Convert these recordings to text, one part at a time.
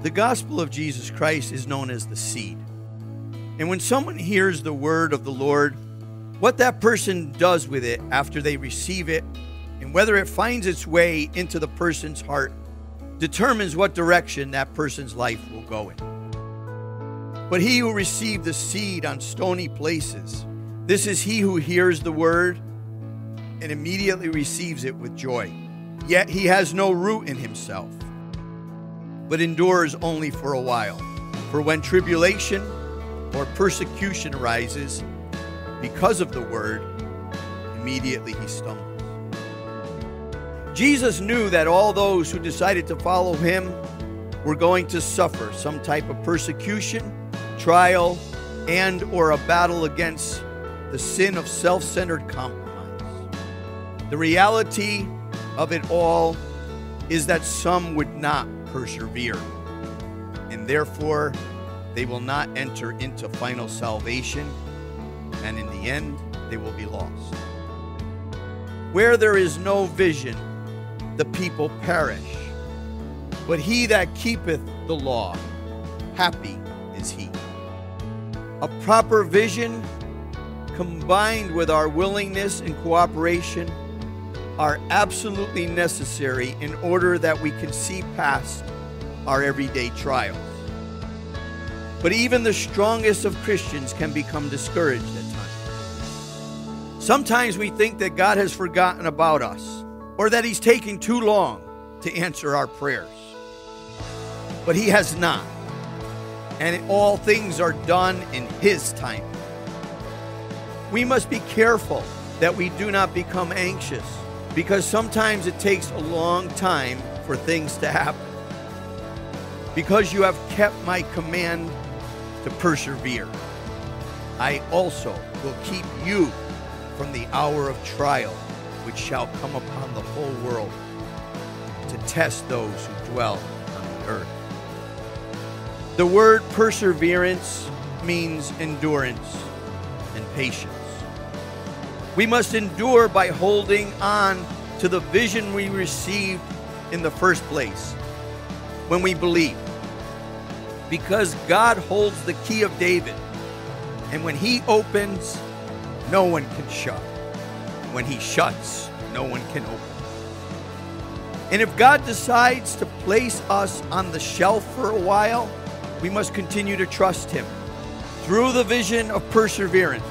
The gospel of Jesus Christ is known as the seed. And when someone hears the word of the Lord, what that person does with it after they receive it, and whether it finds its way into the person's heart, determines what direction that person's life will go in. But he who received the seed on stony places, this is he who hears the word and immediately receives it with joy. Yet he has no root in himself, but endures only for a while. For when tribulation or persecution arises because of the word, immediately he stumbles. Jesus knew that all those who decided to follow him were going to suffer some type of persecution, trial, and or a battle against the sin of self-centered compromise. The reality of it all is that some would not persevere, and therefore they will not enter into final salvation, and in the end they will be lost. Where there is no vision, the people perish, but he that keepeth the law, happy is he. A proper vision combined with our willingness and cooperation are absolutely necessary in order that we can see past our everyday trials. But even the strongest of Christians can become discouraged at times. Sometimes we think that God has forgotten about us, or that he's taking too long to answer our prayers. But he has not. And all things are done in his time. We must be careful that we do not become anxious, because sometimes it takes a long time for things to happen. Because you have kept my command to persevere, I also will keep you from the hour of trial, which shall come upon the whole world to test those who dwell on the earth. The word perseverance means endurance and patience. We must endure by holding on to the vision we received in the first place when we believe. Because God holds the key of David, and when he opens, no one can shut. When he shuts, no one can open. And if God decides to place us on the shelf for a while, we must continue to trust him through the vision of perseverance.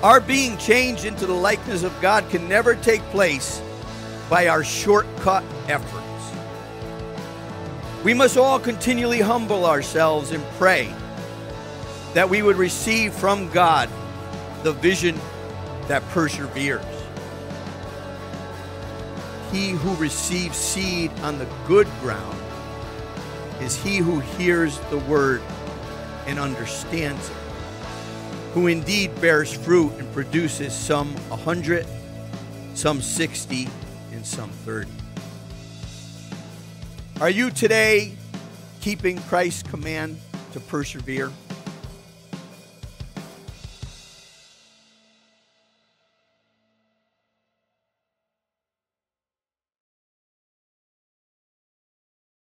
Our being changed into the likeness of God can never take place by our shortcut efforts. We must all continually humble ourselves and pray that we would receive from God the vision that perseveres. He who receives seed on the good ground is he who hears the word and understands it, who indeed bears fruit and produces some 100, some 60, and some 30. Are you today keeping Christ's command to persevere?